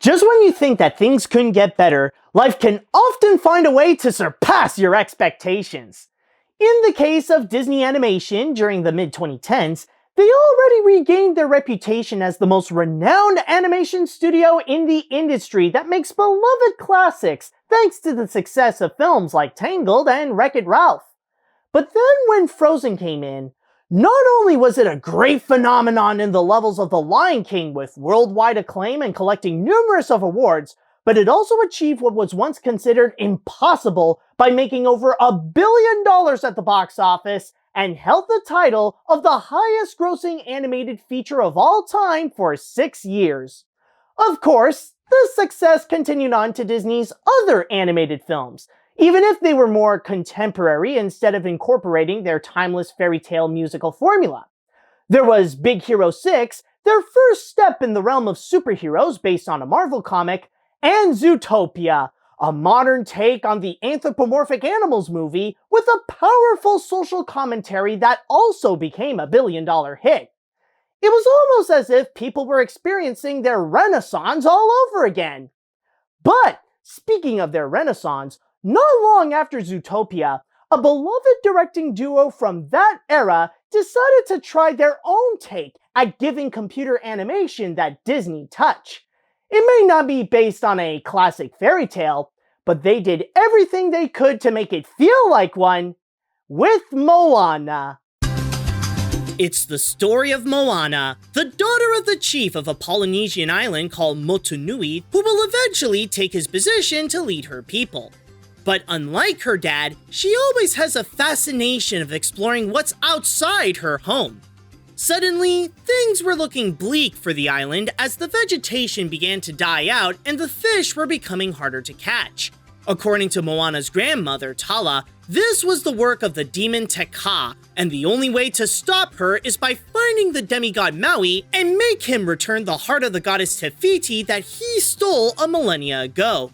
Just when you think that things couldn't get better, life can often find a way to surpass your expectations. In the case of Disney Animation during the mid-2010s, they already regained their reputation as the most renowned animation studio in the industry that makes beloved classics thanks to the success of films like Tangled and Wreck-It Ralph. But then when Frozen came in, not only was it a great phenomenon in the levels of The Lion King with worldwide acclaim and collecting numerous of awards, but it also achieved what was once considered impossible by making over $1 billion at the box office and held the title of the highest grossing animated feature of all time for 6 years. Of course, this success continued on to Disney's other animated films, even if they were more contemporary instead of incorporating their timeless fairy tale musical formula. There was Big Hero 6, their first step in the realm of superheroes based on a Marvel comic, and Zootopia, a modern take on the anthropomorphic animals movie with a powerful social commentary that also became a billion-dollar hit. It was almost as if people were experiencing their renaissance all over again. But, speaking of their renaissance, not long after Zootopia, a beloved directing duo from that era decided to try their own take at giving computer animation that Disney touch. It may not be based on a classic fairy tale, but they did everything they could to make it feel like one with Moana. It's the story of Moana, the daughter of the chief of a Polynesian island called Motunui, who will eventually take his position to lead her people. But unlike her dad, she always has a fascination of exploring what's outside her home. Suddenly, things were looking bleak for the island as the vegetation began to die out and the fish were becoming harder to catch. According to Moana's grandmother, Tala, this was the work of the demon Te Kā, and the only way to stop her is by finding the demigod Maui and make him return the heart of the goddess Te Fiti that he stole a millennia ago.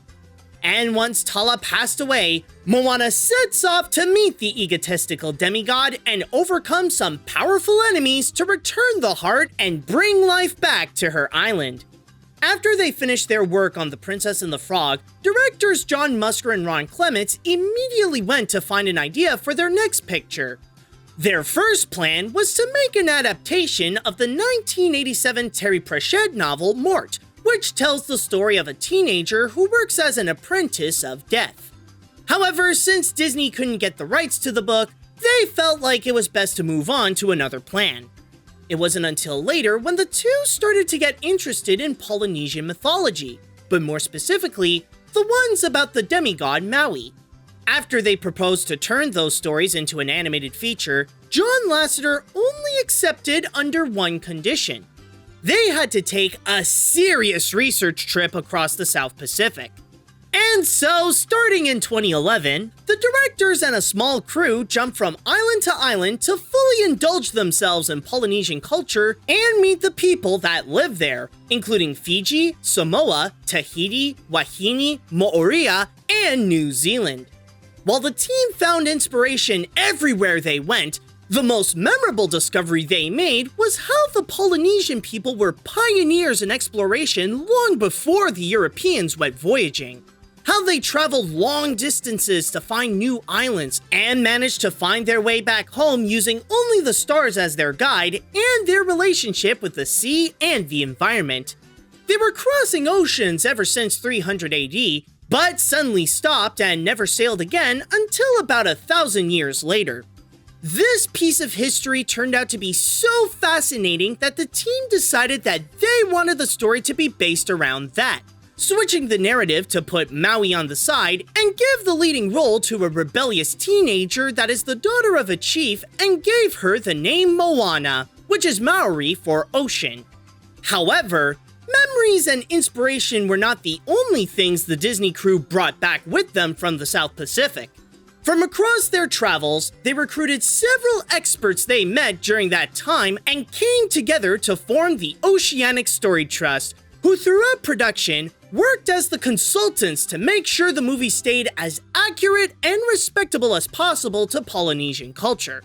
And once Tala passed away, Moana sets off to meet the egotistical demigod and overcome some powerful enemies to return the heart and bring life back to her island. After they finished their work on The Princess and the Frog, directors John Musker and Ron Clements immediately went to find an idea for their next picture. Their first plan was to make an adaptation of the 1987 Terry Pratchett novel Mort, which tells the story of a teenager who works as an apprentice of death. However, since Disney couldn't get the rights to the book, they felt like it was best to move on to another plan. It wasn't until later when the two started to get interested in Polynesian mythology, but more specifically, the ones about the demigod Maui. After they proposed to turn those stories into an animated feature, John Lasseter only accepted under one condition. They had to take a serious research trip across the South Pacific. And so, starting in 2011, the directors and a small crew jumped from island to island to fully indulge themselves in Polynesian culture and meet the people that live there, including Fiji, Samoa, Tahiti, Wahine, Moorea, and New Zealand. While the team found inspiration everywhere they went, the most memorable discovery they made was how the Polynesian people were pioneers in exploration long before the Europeans went voyaging. How they traveled long distances to find new islands and managed to find their way back home using only the stars as their guide and their relationship with the sea and the environment. They were crossing oceans ever since 300 AD, but suddenly stopped and never sailed again until about 1,000 years later. This piece of history turned out to be so fascinating that the team decided that they wanted the story to be based around that, switching the narrative to put Maui on the side and give the leading role to a rebellious teenager that is the daughter of a chief and gave her the name Moana, which is Maori for ocean. However, memories and inspiration were not the only things the Disney crew brought back with them from the South Pacific. From across their travels, they recruited several experts they met during that time and came together to form the Oceanic Story Trust, who throughout production worked as the consultants to make sure the movie stayed as accurate and respectable as possible to Polynesian culture.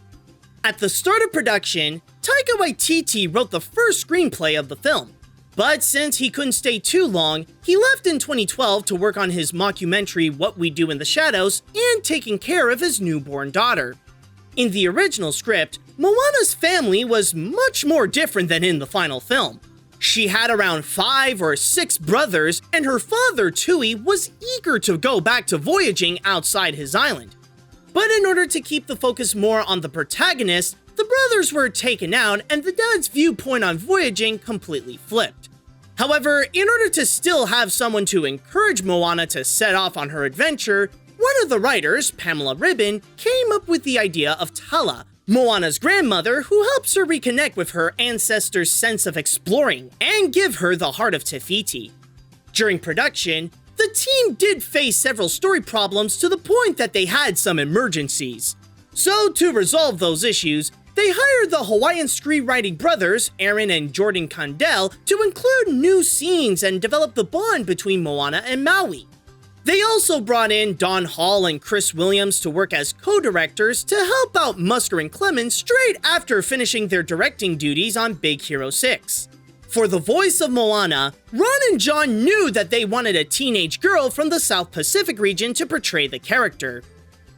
At the start of production, Taika Waititi wrote the first screenplay of the film. But since he couldn't stay too long, he left in 2012 to work on his mockumentary What We Do in the Shadows and taking care of his newborn daughter. In the original script, Moana's family was much more different than in the final film. She had around 5 or 6 brothers, and her father, Tui, was eager to go back to voyaging outside his island. But in order to keep the focus more on the protagonist, the brothers were taken out and the dad's viewpoint on voyaging completely flipped. However, in order to still have someone to encourage Moana to set off on her adventure, one of the writers, Pamela Ribbon, came up with the idea of Tala, Moana's grandmother, who helps her reconnect with her ancestors' sense of exploring and give her the heart of Te Fiti. During production, the team did face several story problems to the point that they had some emergencies. So to resolve those issues, they hired the Hawaiian screenwriting brothers, Aaron and Jordan Condell, to include new scenes and develop the bond between Moana and Maui. They also brought in Don Hall and Chris Williams to work as co-directors to help out Musker and Clemens straight after finishing their directing duties on Big Hero 6. For the voice of Moana, Ron and John knew that they wanted a teenage girl from the South Pacific region to portray the character.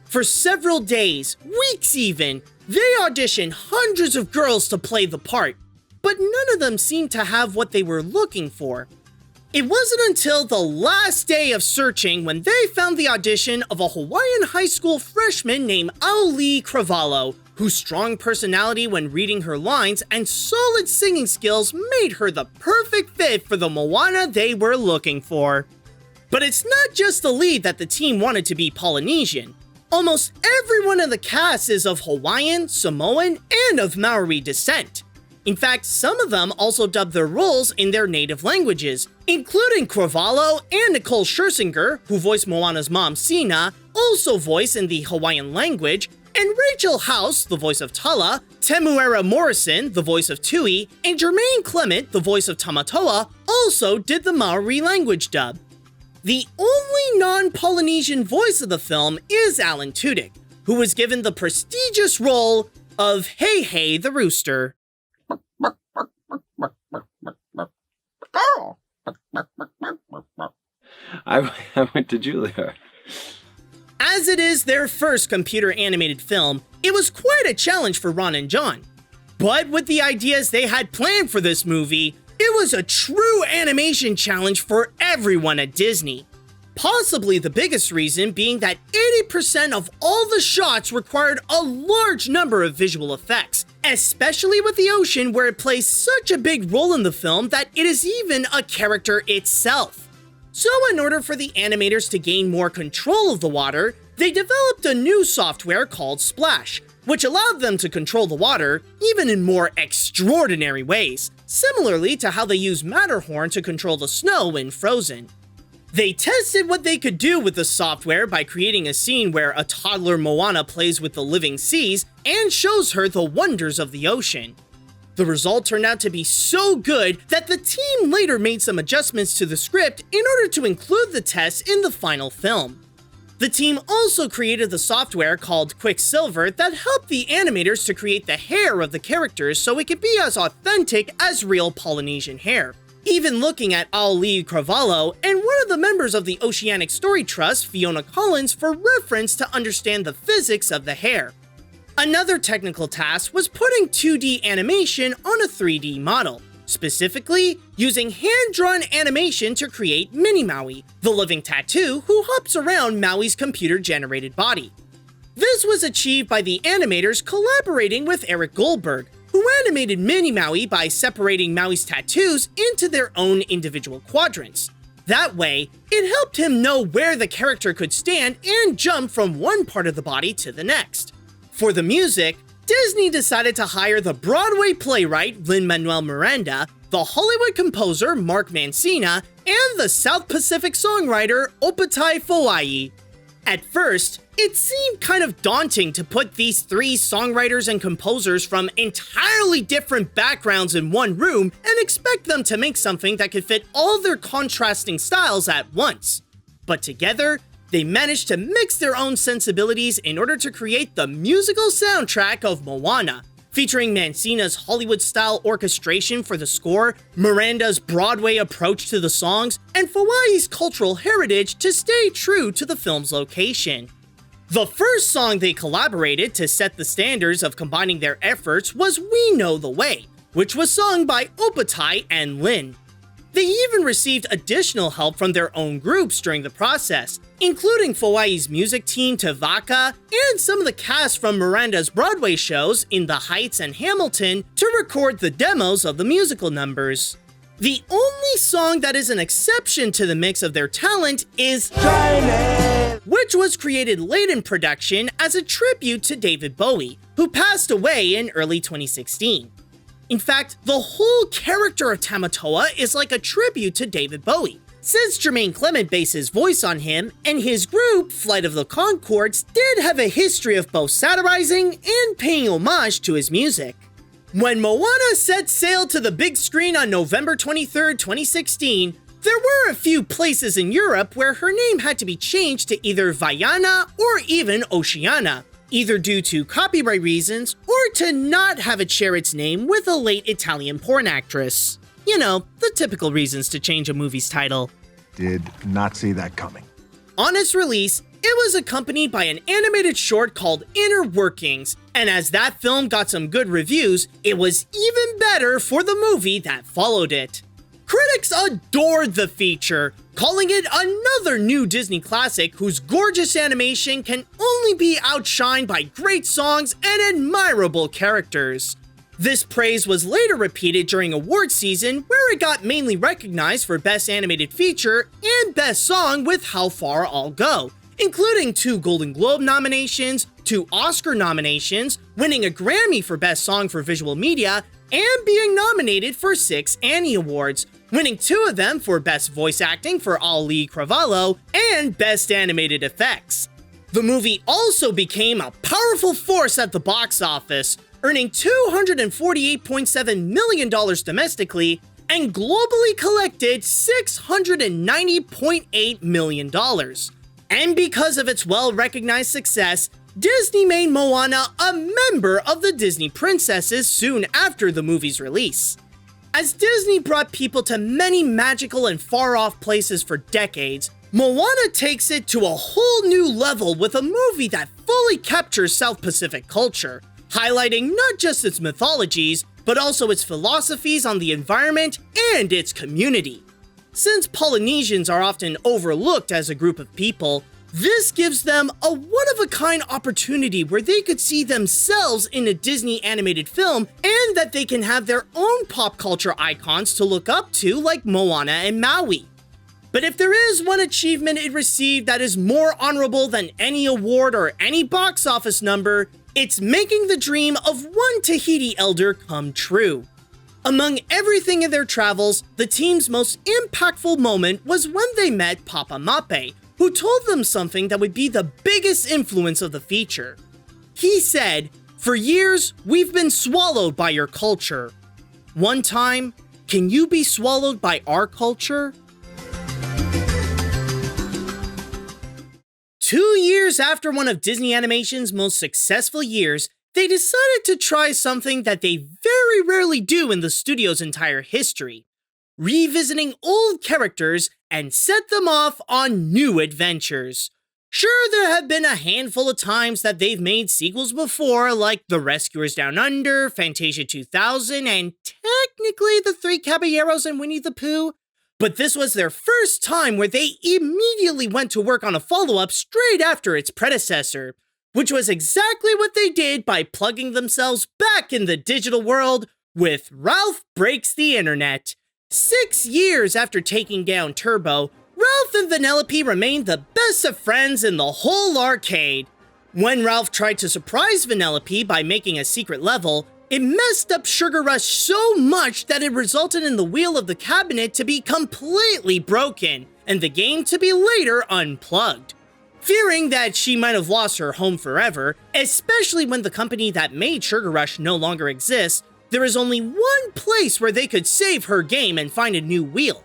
For several days, weeks even, they auditioned hundreds of girls to play the part, but none of them seemed to have what they were looking for. It wasn't until the last day of searching when they found the audition of a Hawaiian high school freshman named Auli Cravalho, whose strong personality when reading her lines and solid singing skills made her the perfect fit for the Moana they were looking for. But it's not just the lead that the team wanted to be Polynesian. Almost everyone in the cast is of Hawaiian, Samoan, and of Maori descent. In fact, some of them also dubbed their roles in their native languages, including Cravalho and Nicole Scherzinger, who voiced Moana's mom Sina, also voiced in the Hawaiian language, and Rachel House, the voice of Tala, Temuera Morrison, the voice of Tui, and Jermaine Clement, the voice of Tamatoa, also did the Maori language dub. The only non-Polynesian voice of the film is Alan Tudyk, who was given the prestigious role of Hey Hey the Rooster. I went to Julia. As it is their first computer animated film, it was quite a challenge for Ron and John. But with the ideas they had planned for this movie, it was a true animation challenge for everyone at Disney. Possibly the biggest reason being that 80% of all the shots required a large number of visual effects, especially with the ocean where it plays such a big role in the film that it is even a character itself. So in order for the animators to gain more control of the water, they developed a new software called Splash, which allowed them to control the water even in more extraordinary ways, similarly to how they use Matterhorn to control the snow in Frozen. They tested what they could do with the software by creating a scene where a toddler Moana plays with the living seas and shows her the wonders of the ocean. The result turned out to be so good that the team later made some adjustments to the script in order to include the tests in the final film. The team also created the software called Quicksilver that helped the animators to create the hair of the characters so it could be as authentic as real Polynesian hair. Even looking at Auli Cravalho and one of the members of the Oceanic Story Trust, Fiona Collins, for reference to understand the physics of the hair. Another technical task was putting 2D animation on a 3D model, specifically using hand-drawn animation to create Mini Maui, the living tattoo who hops around Maui's computer-generated body. This was achieved by the animators collaborating with Eric Goldberg, who animated Mini Maui by separating Maui's tattoos into their own individual quadrants. That way, it helped him know where the character could stand and jump from one part of the body to the next. For the music, Disney decided to hire the Broadway playwright Lin-Manuel Miranda, the Hollywood composer Mark Mancina, and the South Pacific songwriter Opatai Foai. At first, it seemed kind of daunting to put these 3 songwriters and composers from entirely different backgrounds in one room and expect them to make something that could fit all their contrasting styles at once. But together, they managed to mix their own sensibilities in order to create the musical soundtrack of Moana, featuring Mancina's Hollywood-style orchestration for the score, Miranda's Broadway approach to the songs, and Hawaii's cultural heritage to stay true to the film's location. The first song they collaborated to set the standards of combining their efforts was We Know the Way, which was sung by Opatai and Lin. They even received additional help from their own groups during the process, including Hawaii's music team Tevaka and some of the cast from Miranda's Broadway shows In the Heights and Hamilton to record the demos of the musical numbers. The only song that is an exception to the mix of their talent is Shine, which was created late in production as a tribute to David Bowie, who passed away in early 2016. In fact, the whole character of Tamatoa is like a tribute to David Bowie, since Jermaine Clement based his voice on him, and his group, Flight of the Conchords, did have a history of both satirizing and paying homage to his music. When Moana set sail to the big screen on November 23, 2016, there were a few places in Europe where her name had to be changed to either Vaiana or even Oceana, either due to copyright reasons or to not have it share its name with a late Italian porn actress. You know, the typical reasons to change a movie's title. Did not see that coming. On its release, it was accompanied by an animated short called Inner Workings, and as that film got some good reviews, it was even better for the movie that followed it. Critics adored the feature, calling it another new Disney classic whose gorgeous animation can only be outshined by great songs and admirable characters. This praise was later repeated during award season, where it got mainly recognized for Best Animated Feature and Best Song with How Far I'll Go, including 2 Golden Globe nominations, 2 Oscar nominations, winning a Grammy for Best Song for Visual Media, and being nominated for 6 Annie Awards, winning 2 of them for Best Voice Acting for Ali Cravalho and Best Animated Effects. The movie also became a powerful force at the box office, earning $248.7 million domestically and globally collected $690.8 million. And because of its well-recognized success, Disney made Moana a member of the Disney Princesses soon after the movie's release. As Disney brought people to many magical and far-off places for decades, Moana takes it to a whole new level with a movie that fully captures South Pacific culture, highlighting not just its mythologies, but also its philosophies on the environment and its community. Since Polynesians are often overlooked as a group of people, this gives them a one-of-a-kind opportunity where they could see themselves in a Disney animated film and that they can have their own pop culture icons to look up to like Moana and Maui. But if there is one achievement it received that is more honorable than any award or any box office number, it's making the dream of one Tahiti elder come true. Among everything in their travels, the team's most impactful moment was when they met Papa Mape, who told them something that would be the biggest influence of the feature. He said, "For years, we've been swallowed by your culture. One time, can you be swallowed by our culture?" 2 years after one of Disney Animation's most successful years, they decided to try something that they very rarely do in the studio's entire history: revisiting old characters and set them off on new adventures. Sure, there have been a handful of times that they've made sequels before, like The Rescuers Down Under, Fantasia 2000, and technically The Three Caballeros and Winnie the Pooh, but this was their first time where they immediately went to work on a follow-up straight after its predecessor, which was exactly what they did by plugging themselves back in the digital world with Ralph Breaks the Internet. 6 years after taking down Turbo, Ralph and Vanellope remained the best of friends in the whole arcade. When Ralph tried to surprise Vanellope by making a secret level, it messed up Sugar Rush so much that it resulted in the wheel of the cabinet to be completely broken, and the game to be later unplugged. Fearing that she might have lost her home forever, especially when the company that made Sugar Rush no longer exists, there is only one place where they could save her game and find a new wheel: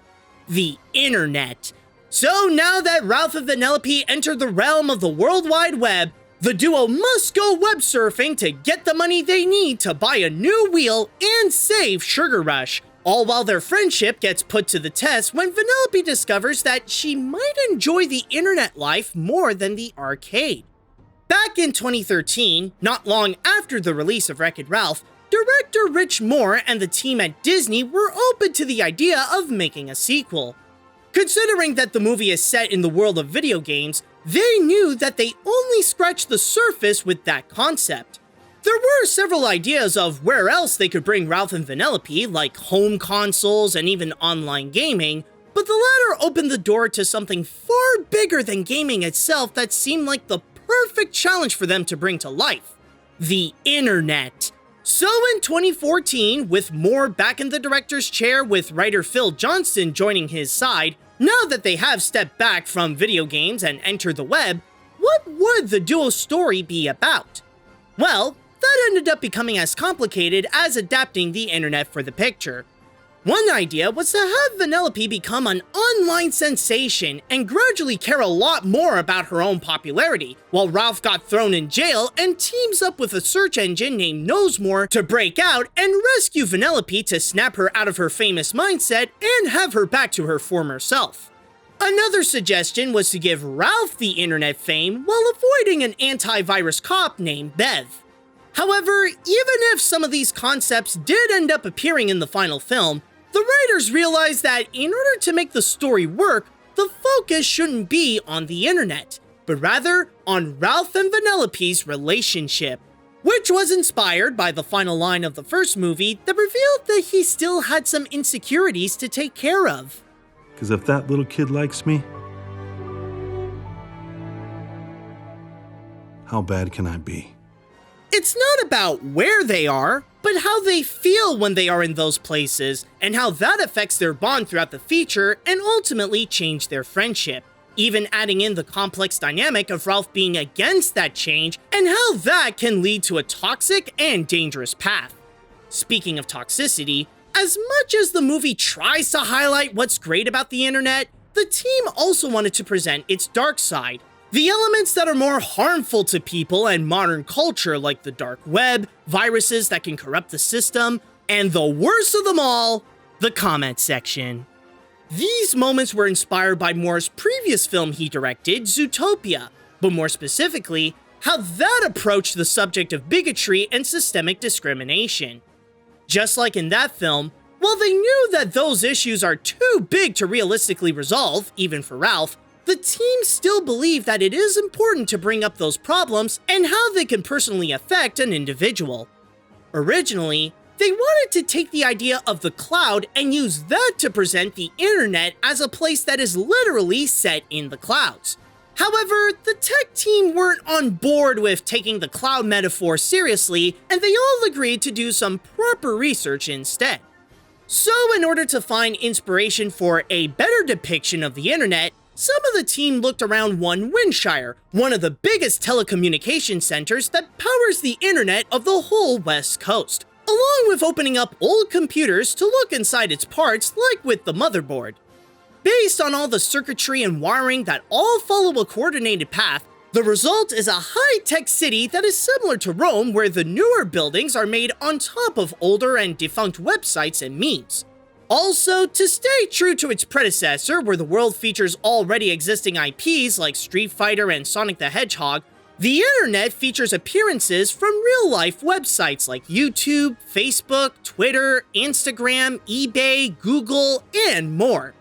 the internet. So now that Ralph and Vanellope entered the realm of the World Wide Web, The duo must go web surfing to get the money they need to buy a new wheel and save Sugar Rush, all while their friendship gets put to the test when Vanellope discovers that she might enjoy the internet life more than the arcade. Back in 2013, not long after the release of Wreck-It Ralph, director Rich Moore and the team at Disney were open to the idea of making a sequel. Considering that the movie is set in the world of video games, they knew that they only scratched the surface with that concept. There were several ideas of where else they could bring Ralph and Vanellope, like home consoles and even online gaming, but the latter opened the door to something far bigger than gaming itself that seemed like the perfect challenge for them to bring to life: the internet. So in 2014, with Moore back in the director's chair with writer Phil Johnston joining his side, now that they have stepped back from video games and entered the web, what would the duo's story be about? Well, that ended up becoming as complicated as adapting the internet for the picture. One idea was to have Vanellope become an online sensation and gradually care a lot more about her own popularity, while Ralph got thrown in jail and teams up with a search engine named Knowsmore to break out and rescue Vanellope to snap her out of her famous mindset and have her back to her former self. Another suggestion was to give Ralph the internet fame while avoiding an antivirus cop named Bev. However, even if some of these concepts did end up appearing in the final film, the writers realized that in order to make the story work, the focus shouldn't be on the internet, but rather on Ralph and Vanellope's relationship, which was inspired by the final line of the first movie that revealed that he still had some insecurities to take care of. Because if that little kid likes me, how bad can I be? It's not about where they are, but how they feel when they are in those places, and how that affects their bond throughout the feature and ultimately change their friendship, even adding in the complex dynamic of Ralph being against that change and how that can lead to a toxic and dangerous path. Speaking of toxicity, as much as the movie tries to highlight what's great about the internet, the team also wanted to present its dark side. The elements that are more harmful to people and modern culture, like the dark web, viruses that can corrupt the system, and the worst of them all, the comment section. These moments were inspired by Moore's previous film he directed, Zootopia, but more specifically, how that approached the subject of bigotry and systemic discrimination. Just like in that film, while they knew that those issues are too big to realistically resolve, even for Ralph, the team still believe that it is important to bring up those problems and how they can personally affect an individual. Originally, they wanted to take the idea of the cloud and use that to present the internet as a place that is literally set in the clouds. However, the tech team weren't on board with taking the cloud metaphor seriously, and they all agreed to do some proper research instead. So in order to find inspiration for a better depiction of the internet, some of the team looked around one Windshire, one of the biggest telecommunication centers that powers the internet of the whole West Coast, along with opening up old computers to look inside its parts like with the motherboard. Based on all the circuitry and wiring that all follow a coordinated path, the result is a high-tech city that is similar to Rome, where the newer buildings are made on top of older and defunct websites and memes. Also, to stay true to its predecessor, where the world features already existing IPs like Street Fighter and Sonic the Hedgehog, the internet features appearances from real-life websites like YouTube, Facebook, Twitter, Instagram, eBay, Google, and more.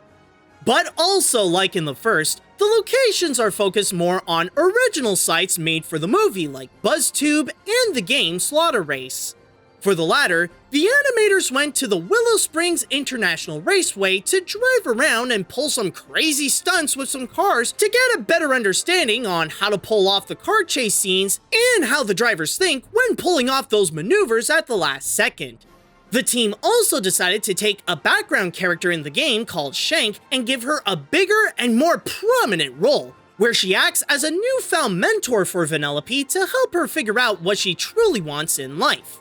But also, like in the first, the locations are focused more on original sites made for the movie like BuzzTube and the game Slaughter Race. For the latter, the animators went to the Willow Springs International Raceway to drive around and pull some crazy stunts with some cars to get a better understanding on how to pull off the car chase scenes and how the drivers think when pulling off those maneuvers at the last second. The team also decided to take a background character in the game called Shank and give her a bigger and more prominent role, where she acts as a newfound mentor for Vanellope to help her figure out what she truly wants in life.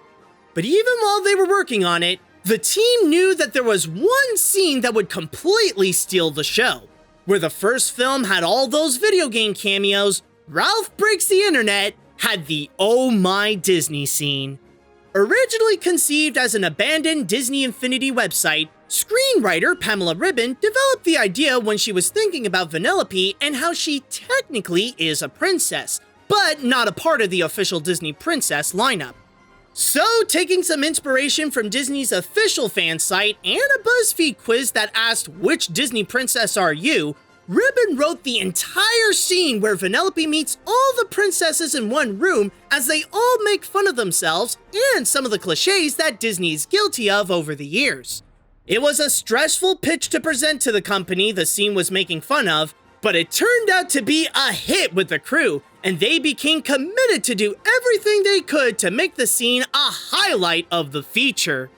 But even while they were working on it, the team knew that there was one scene that would completely steal the show. Where the first film had all those video game cameos, Ralph breaks the internet, had the Oh My Disney scene. Originally conceived as an abandoned Disney Infinity website, screenwriter Pamela Ribon developed the idea when she was thinking about Vanellope and how she technically is a princess, but not a part of the official Disney princess lineup. So, taking some inspiration from Disney's official fan site and a BuzzFeed quiz that asked which Disney princess are you, Ribon wrote the entire scene where Vanellope meets all the princesses in one room as they all make fun of themselves and some of the cliches that Disney is guilty of over the years. It was a stressful pitch to present to the company the scene was making fun of, but it turned out to be a hit with the crew, and they became committed to do everything they could to make the scene a highlight of the feature.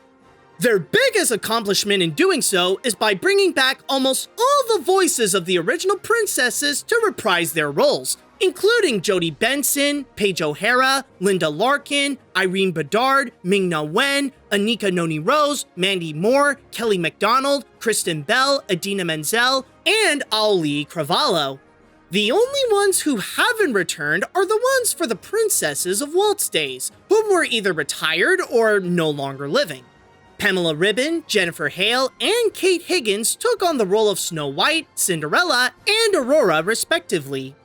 Their biggest accomplishment in doing so is by bringing back almost all the voices of the original princesses to reprise their roles, including Jodie Benson, Paige O'Hara, Linda Larkin, Irene Bedard, Ming-Na Wen, Anika Noni Rose, Mandy Moore, Kelly MacDonald, Kristen Bell, Idina Menzel, and Ali Cravalho. The only ones who haven't returned are the ones for the princesses of Walt's days, whom were either retired or no longer living. Pamela Ribon, Jennifer Hale, and Kate Higgins took on the role of Snow White, Cinderella, and Aurora respectively.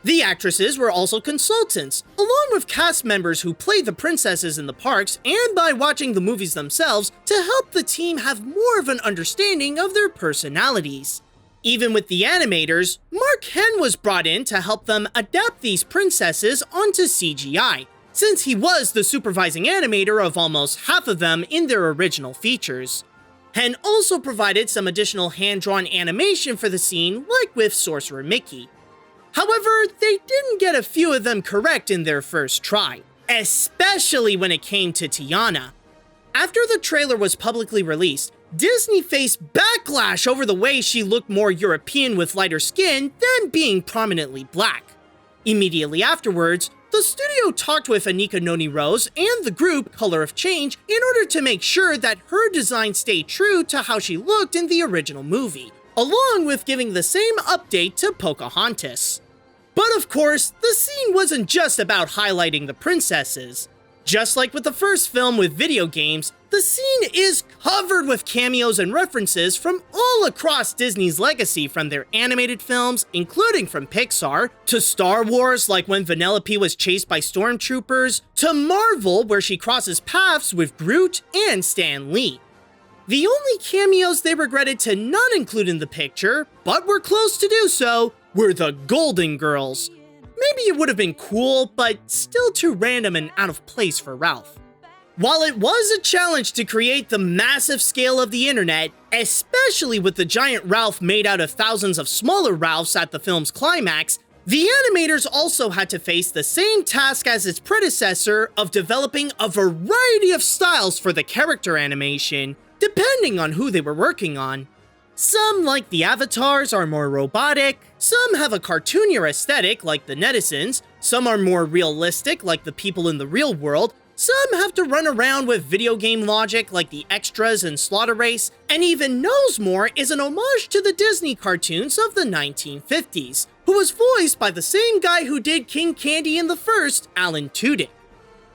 The actresses were also consultants, along with cast members who played the princesses in the parks and by watching the movies themselves to help the team have more of an understanding of their personalities. Even with the animators, Mark Henn was brought in to help them adapt these princesses onto CGI, since he was the supervising animator of almost half of them in their original features. Henn also provided some additional hand-drawn animation for the scene, like with Sorcerer Mickey. However, they didn't get a few of them correct in their first try, especially when it came to Tiana. After the trailer was publicly released, Disney faced backlash over the way she looked more European with lighter skin than being prominently black. Immediately afterwards, the studio talked with Anika Noni Rose and the group Color of Change in order to make sure that her design stayed true to how she looked in the original movie, along with giving the same update to Pocahontas. But of course, the scene wasn't just about highlighting the princesses. Just like with the first film with video games, the scene is covered with cameos and references from all across Disney's legacy, from their animated films, including from Pixar, to Star Wars, like when Vanellope was chased by stormtroopers, to Marvel, where she crosses paths with Groot and Stan Lee. The only cameos they regretted to not include in the picture, but were close to do so, were the Golden Girls. Maybe it would have been cool, but still too random and out of place for Ralph. While it was a challenge to create the massive scale of the internet, especially with the giant Ralph made out of thousands of smaller Ralphs at the film's climax, the animators also had to face the same task as its predecessor of developing a variety of styles for the character animation, depending on who they were working on. Some, like the avatars, are more robotic, some have a cartoonier aesthetic, like the netizens, some are more realistic, like the people in the real world, some have to run around with video game logic, like the extras in Slaughter Race, and even Knowsmore is an homage to the Disney cartoons of the 1950s, who was voiced by the same guy who did King Candy in the first, Alan Tudyk.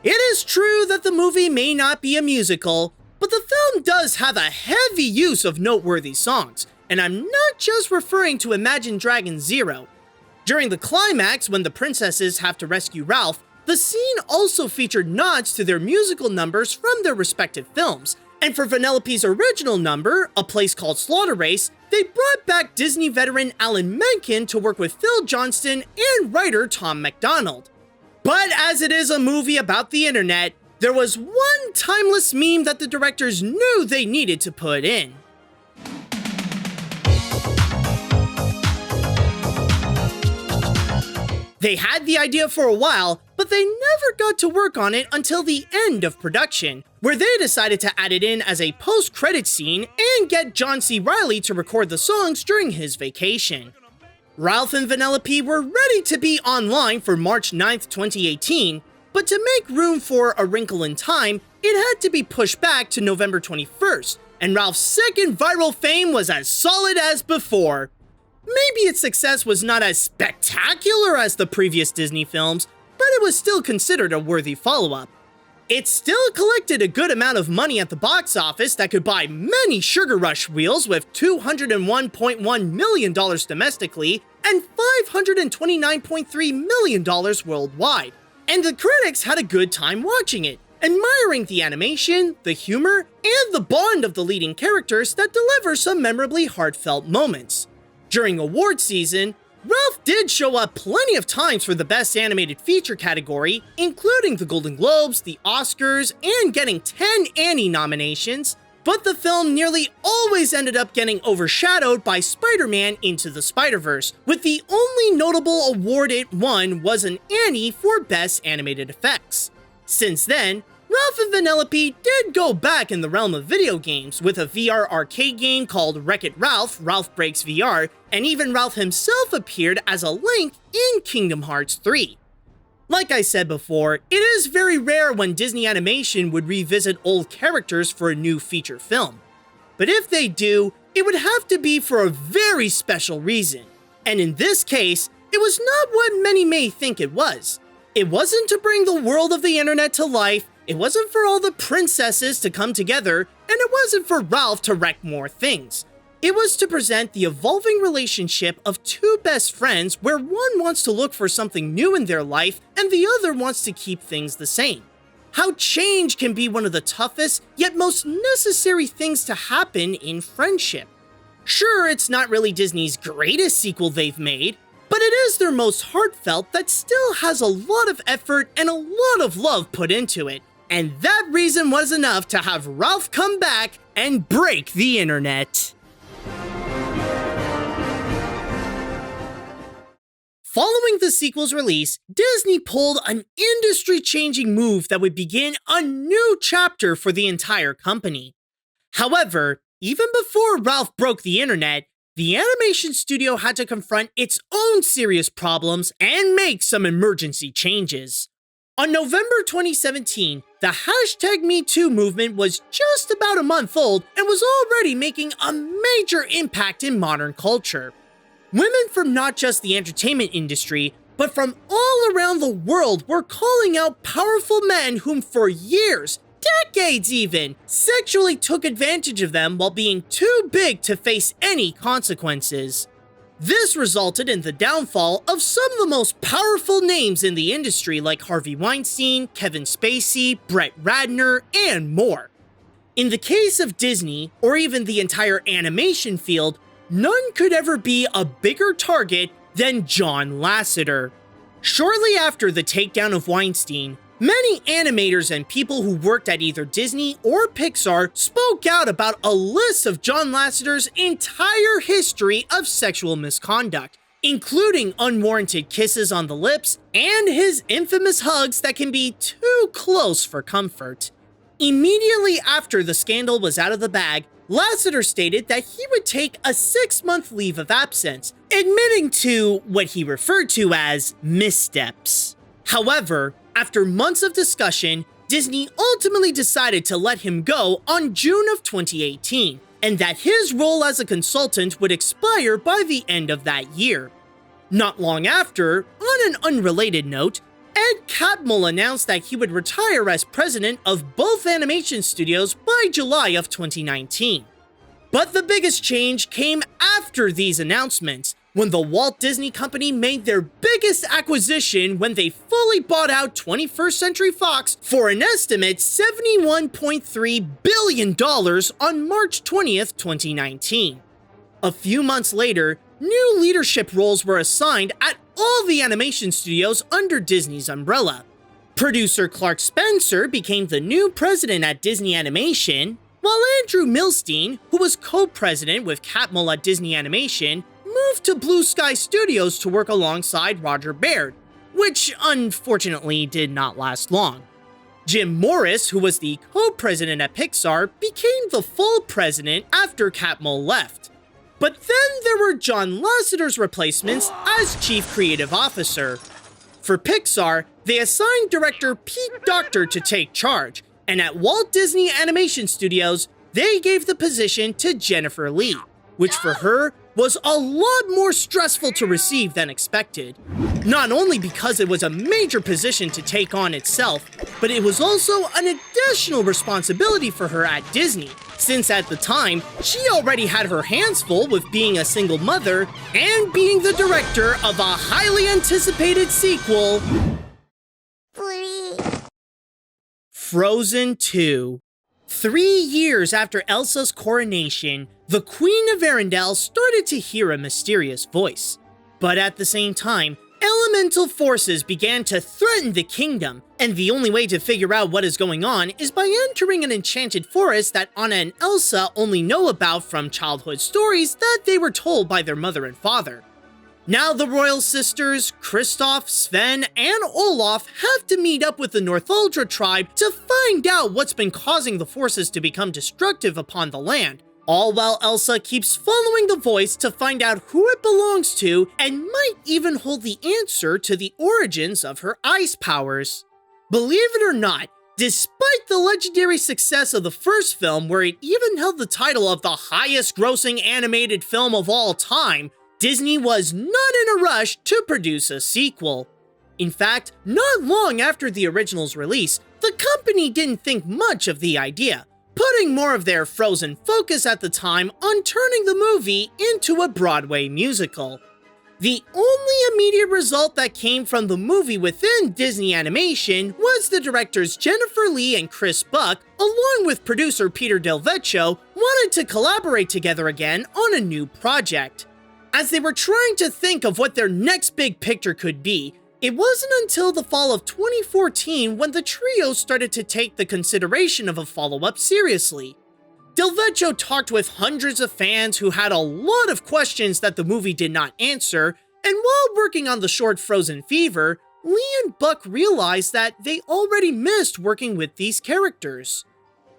It is true that the movie may not be a musical, but the film does have a heavy use of noteworthy songs, and I'm not just referring to Imagine Dragons Zero. During the climax, when the princesses have to rescue Ralph, the scene also featured nods to their musical numbers from their respective films, and for Vanellope's original number, A Place Called Slaughter Race, they brought back Disney veteran Alan Menken to work with Phil Johnston and writer Tom MacDonald. But as it is a movie about the internet, there was one timeless meme that the directors knew they needed to put in. They had the idea for a while, but they never got to work on it until the end of production, where they decided to add it in as a post-credit scene and get John C. Reilly to record the songs during his vacation. Ralph and Vanellope were ready to be online for March 9th, 2018, but to make room for A Wrinkle in Time, it had to be pushed back to November 21st, and Ralph's second viral fame was as solid as before. Maybe its success was not as spectacular as the previous Disney films, but it was still considered a worthy follow-up. It still collected a good amount of money at the box office that could buy many Sugar Rush wheels, with $201.1 million domestically and $529.3 million worldwide. And the critics had a good time watching it, admiring the animation, the humor, and the bond of the leading characters that deliver some memorably heartfelt moments. During award season, Ralph did show up plenty of times for the Best Animated Feature category, including the Golden Globes, the Oscars, and getting 10 Annie nominations, but the film nearly always ended up getting overshadowed by Spider-Man Into the Spider-Verse, with the only notable award it won was an Annie for Best Animated Effects. Since then, Ralph and Vanellope did go back in the realm of video games, with a VR arcade game called Wreck-It Ralph, Ralph Breaks VR, and even Ralph himself appeared as a Link in Kingdom Hearts 3. Like I said before, it is very rare when Disney Animation would revisit old characters for a new feature film. But if they do, it would have to be for a very special reason. And in this case, it was not what many may think it was. It wasn't to bring the world of the internet to life, it wasn't for all the princesses to come together, and it wasn't for Ralph to wreck more things. It was to present the evolving relationship of two best friends where one wants to look for something new in their life and the other wants to keep things the same. How change can be one of the toughest, yet most necessary things to happen in friendship. Sure, it's not really Disney's greatest sequel they've made, but it is their most heartfelt that still has a lot of effort and a lot of love put into it. And that reason was enough to have Ralph come back and break the internet. Following the sequel's release, Disney pulled an industry-changing move that would begin a new chapter for the entire company. However, even before Ralph broke the internet, the animation studio had to confront its own serious problems and make some emergency changes. On November 2017, the hashtag MeToo movement was just about a month old and was already making a major impact in modern culture. Women from not just the entertainment industry, but from all around the world were calling out powerful men whom for years, decades even, sexually took advantage of them while being too big to face any consequences. This resulted in the downfall of some of the most powerful names in the industry like Harvey Weinstein, Kevin Spacey, Brett Ratner, and more. In the case of Disney, or even the entire animation field, none could ever be a bigger target than John Lasseter. Shortly after the takedown of Weinstein, many animators and people who worked at either Disney or Pixar spoke out about a list of John Lasseter's entire history of sexual misconduct, including unwarranted kisses on the lips and his infamous hugs that can be too close for comfort. Immediately after the scandal was out of the bag, Lasseter stated that he would take a 6-month leave of absence, admitting to what he referred to as missteps. However, after months of discussion, Disney ultimately decided to let him go on June of 2018, and that his role as a consultant would expire by the end of that year. Not long after, on an unrelated note, Ed Catmull announced that he would retire as president of both animation studios by July of 2019. But the biggest change came after these announcements, when the Walt Disney Company made their biggest acquisition when they fully bought out 21st Century Fox for an estimate $71.3 billion on March 20th, 2019. A few months later, new leadership roles were assigned at all the animation studios under Disney's umbrella. Producer Clark Spencer became the new president at Disney Animation, while Andrew Milstein, who was co-president with Catmull at Disney Animation, moved to Blue Sky Studios to work alongside Roger Baird, which unfortunately did not last long. Jim Morris, who was the co-president at Pixar, became the full president after Catmull left. But then there were John Lasseter's replacements as Chief Creative Officer. For Pixar, they assigned director Pete Docter to take charge, and at Walt Disney Animation Studios, they gave the position to Jennifer Lee. which for her was a lot more stressful to receive than expected. Not only because it was a major position to take on itself, but it was also an additional responsibility for her at Disney, since at the time, she already had her hands full with being a single mother and being the director of a highly anticipated sequel, Frozen 2. 3 years after Elsa's coronation, the Queen of Arendelle started to hear a mysterious voice. But at the same time, elemental forces began to threaten the kingdom, and the only way to figure out what is going on is by entering an enchanted forest that Anna and Elsa only know about from childhood stories that they were told by their mother and father. Now the royal sisters, Kristoff, Sven, and Olaf have to meet up with the Northuldra tribe to find out what's been causing the forces to become destructive upon the land, all while Elsa keeps following the voice to find out who it belongs to and might even hold the answer to the origins of her ice powers. Believe it or not, despite the legendary success of the first film, where it even held the title of the highest grossing animated film of all time, Disney was not in a rush to produce a sequel. In fact, not long after the original's release, the company didn't think much of the idea, putting more of their Frozen focus at the time on turning the movie into a Broadway musical. The only immediate result that came from the movie within Disney Animation was the directors Jennifer Lee and Chris Buck, along with producer Peter Del Vecchio, wanted to collaborate together again on a new project. As they were trying to think of what their next big picture could be, it wasn't until the fall of 2014 when the trio started to take the consideration of a follow-up seriously. Del Vecchio talked with hundreds of fans who had a lot of questions that the movie did not answer, and while working on the short Frozen Fever, Lee and Buck realized that they already missed working with these characters.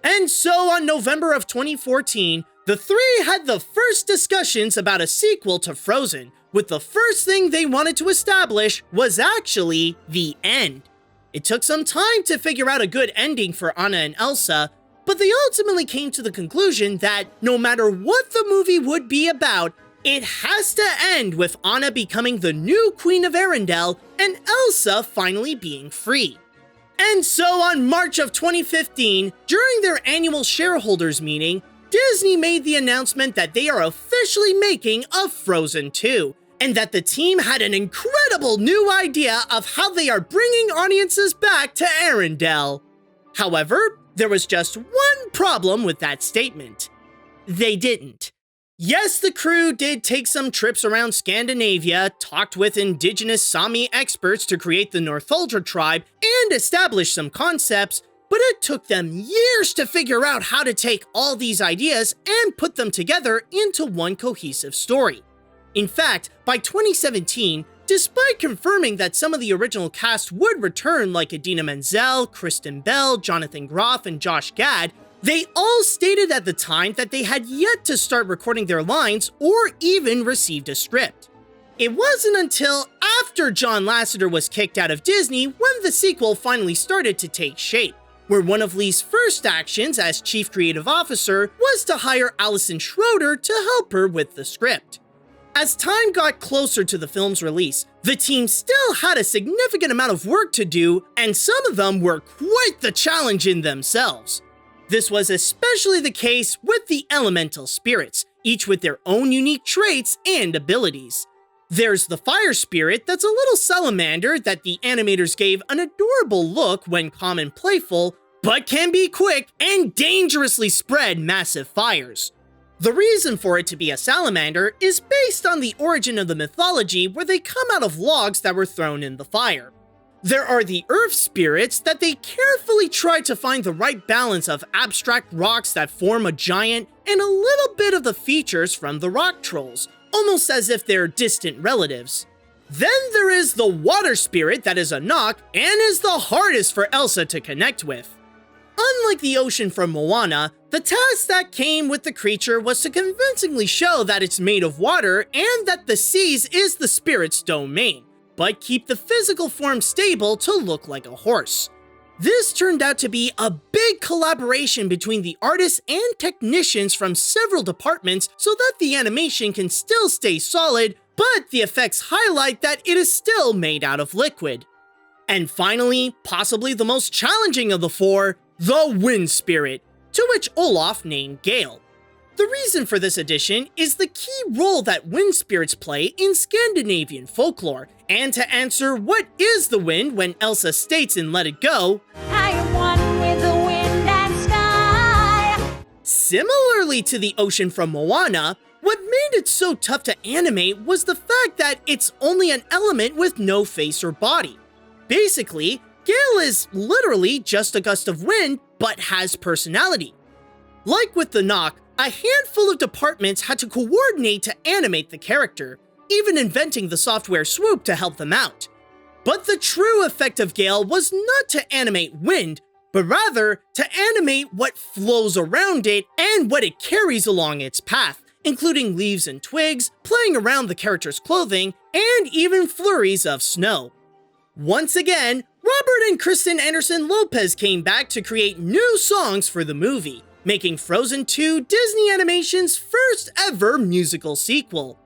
And so on November of 2014, the three had the first discussions about a sequel to Frozen, with the first thing they wanted to establish was actually the end. It took some time to figure out a good ending for Anna and Elsa, but they ultimately came to the conclusion that no matter what the movie would be about, it has to end with Anna becoming the new Queen of Arendelle and Elsa finally being free. And so on March of 2015, during their annual shareholders meeting, Disney made the announcement that they are officially making a Frozen 2, and that the team had an incredible new idea of how they are bringing audiences back to Arendelle. However, there was just one problem with that statement. They didn't. Yes, the crew did take some trips around Scandinavia, talked with indigenous Sami experts to create the Northuldra tribe, and establish some concepts, but it took them years to figure out how to take all these ideas and put them together into one cohesive story. In fact, by 2017, despite confirming that some of the original cast would return like Idina Menzel, Kristen Bell, Jonathan Groff, and Josh Gad, they all stated at the time that they had yet to start recording their lines or even received a script. It wasn't until after John Lasseter was kicked out of Disney when the sequel finally started to take shape, where one of Lee's first actions as Chief Creative Officer was to hire Alison Schroeder to help her with the script. As time got closer to the film's release, the team still had a significant amount of work to do, and some of them were quite the challenge in themselves. This was especially the case with the elemental spirits, each with their own unique traits and abilities. There's the fire spirit that's a little salamander that the animators gave an adorable look when calm and playful, but can be quick and dangerously spread massive fires. The reason for it to be a salamander is based on the origin of the mythology where they come out of logs that were thrown in the fire. There are the earth spirits that they carefully try to find the right balance of abstract rocks that form a giant and a little bit of the features from the rock trolls, almost as if they're distant relatives. Then there is the water spirit that is a knock and is the hardest for Elsa to connect with. Unlike the ocean from Moana, the task that came with the creature was to convincingly show that it's made of water and that the seas is the spirit's domain, but keep the physical form stable to look like a horse. This turned out to be a big collaboration between the artists and technicians from several departments so that the animation can still stay solid, but the effects highlight that it is still made out of liquid. And finally, possibly the most challenging of the four, the Wind Spirit, to which Olaf named Gale. The reason for this addition is the key role that wind spirits play in Scandinavian folklore, and to answer what is the wind when Elsa states in Let It Go, I am one with the wind and sky. Similarly to the ocean from Moana, what made it so tough to animate was the fact that it's only an element with no face or body. Basically, Gale is literally just a gust of wind, but has personality. Like with the Knock, a handful of departments had to coordinate to animate the character, even inventing the software Swoop to help them out. But the true effect of Gale was not to animate wind, but rather to animate what flows around it and what it carries along its path, including leaves and twigs, playing around the character's clothing, and even flurries of snow. Once again, Robert and Kristen Anderson Lopez came back to create new songs for the movie, making Frozen 2 Disney Animation's first ever musical sequel.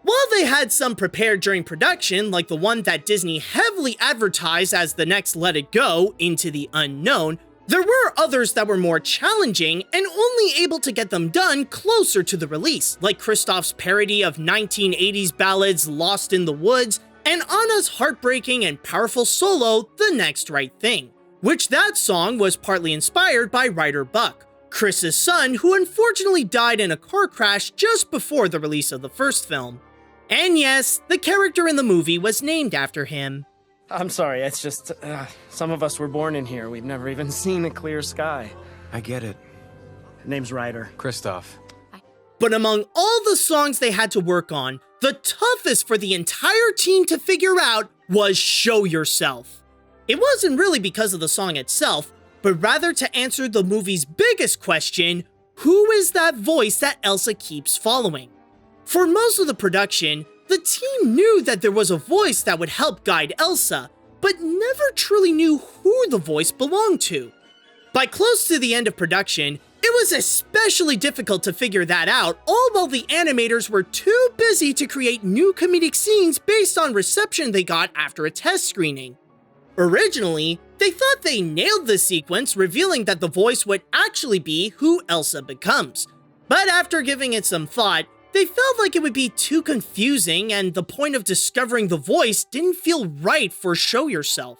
While they had some prepared during production, like the one that Disney heavily advertised as the next Let It Go, Into the Unknown, there were others that were more challenging and only able to get them done closer to the release, like Kristoff's parody of 1980s ballads Lost in the Woods, and Anna's heartbreaking and powerful solo, The Next Right Thing, which that song was partly inspired by writer Buck, Chris's son, who unfortunately died in a car crash just before the release of the first film. And yes, the character in the movie was named after him. I'm sorry, it's just, some of us were born in here. We've never even seen a clear sky. I get it. Name's Ryder. Kristoff. But among all the songs they had to work on, the toughest for the entire team to figure out was Show Yourself. It wasn't really because of the song itself, but rather to answer the movie's biggest question, who is that voice that Elsa keeps following? For most of the production, the team knew that there was a voice that would help guide Elsa, but never truly knew who the voice belonged to. By close to the end of production, it was especially difficult to figure that out, all while the animators were too busy to create new comedic scenes based on reception they got after a test screening. Originally, they thought they nailed the sequence, revealing that the voice would actually be who Elsa becomes. But after giving it some thought, they felt like it would be too confusing and the point of discovering the voice didn't feel right for Show Yourself.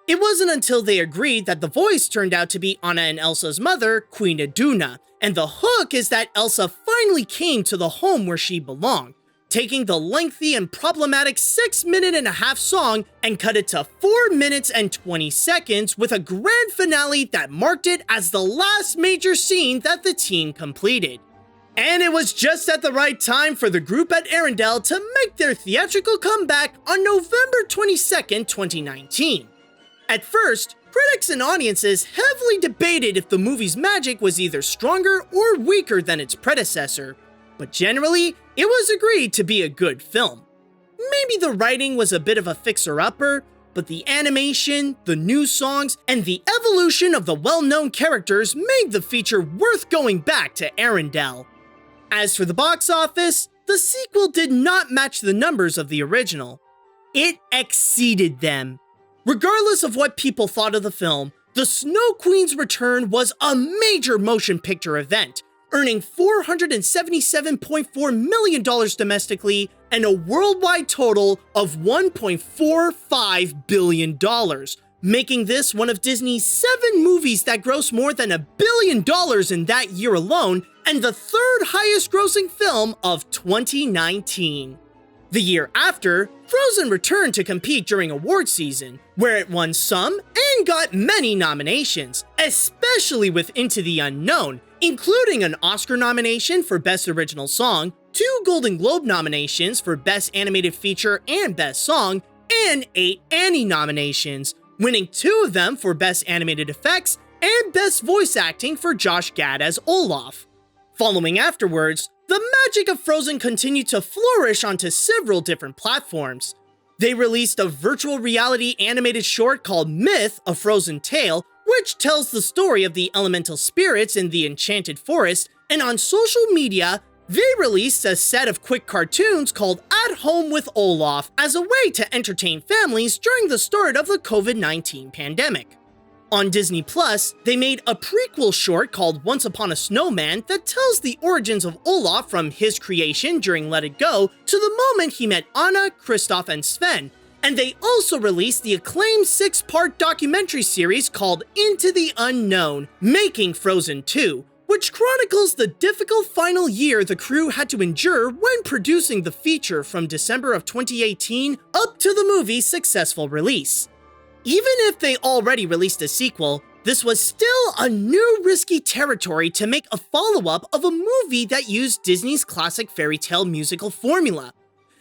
It wasn't until they agreed that the voice turned out to be Anna and Elsa's mother, Queen Iduna, and the hook is that Elsa finally came to the home where she belonged, taking the lengthy and problematic 6.5-minute song and cut it to 4 minutes and 20 seconds with a grand finale that marked it as the last major scene that the team completed. And it was just at the right time for the group at Arendelle to make their theatrical comeback on November 22nd, 2019. At first, critics and audiences heavily debated if the movie's magic was either stronger or weaker than its predecessor, but generally, it was agreed to be a good film. Maybe the writing was a bit of a fixer-upper, but the animation, the new songs, and the evolution of the well-known characters made the feature worth going back to Arendelle. As for the box office, the sequel did not match the numbers of the original. It exceeded them. Regardless of what people thought of the film, The Snow Queen's return was a major motion picture event, earning $477.4 million domestically and a worldwide total of $1.45 billion, making this one of Disney's 7 movies that grossed more than $1 billion in that year alone, and the third highest grossing film of 2019. The year after, Frozen returned to compete during award season, where it won some and got many nominations, especially with Into the Unknown, including an Oscar nomination for Best Original Song, 2 Golden Globe nominations for Best Animated Feature and Best Song, and 8 Annie nominations, winning 2 of them for Best Animated Effects and Best Voice Acting for Josh Gad as Olaf. Following afterwards, the magic of Frozen continued to flourish onto several different platforms. They released a virtual reality animated short called Myth: A Frozen Tale, which tells the story of the elemental spirits in the enchanted forest, and on social media, they released a set of quick cartoons called At Home with Olaf as a way to entertain families during the start of the COVID-19 pandemic. On Disney Plus, they made a prequel short called Once Upon a Snowman that tells the origins of Olaf from his creation during Let It Go to the moment he met Anna, Kristoff, and Sven. And they also released the acclaimed 6-part documentary series called Into the Unknown, Making Frozen 2, which chronicles the difficult final year the crew had to endure when producing the feature from December of 2018 up to the movie's successful release. Even if they already released a sequel, this was still a new risky territory to make a follow-up of a movie that used Disney's classic fairy tale musical formula.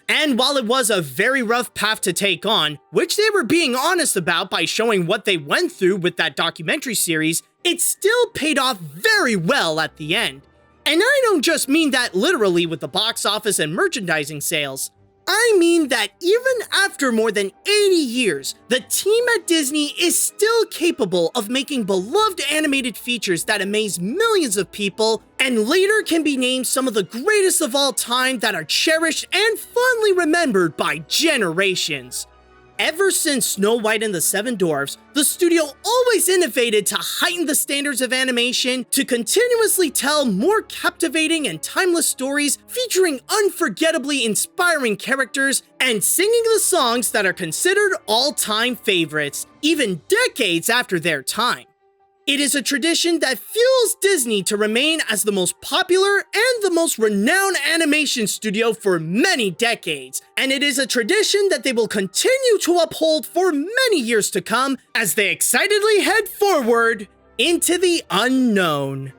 And while it was a very rough path to take on, which they were being honest about by showing what they went through with that documentary series, it still paid off very well at the end. And I don't just mean that literally with the box office and merchandising sales. I mean that even after more than 80 years, the team at Disney is still capable of making beloved animated features that amaze millions of people and later can be named some of the greatest of all time that are cherished and fondly remembered by generations. Ever since Snow White and the Seven Dwarfs, the studio always innovated to heighten the standards of animation to continuously tell more captivating and timeless stories featuring unforgettably inspiring characters and singing the songs that are considered all-time favorites, even decades after their time. It is a tradition that fuels Disney to remain as the most popular and the most renowned animation studio for many decades, and it is a tradition that they will continue to uphold for many years to come as they excitedly head forward into the unknown.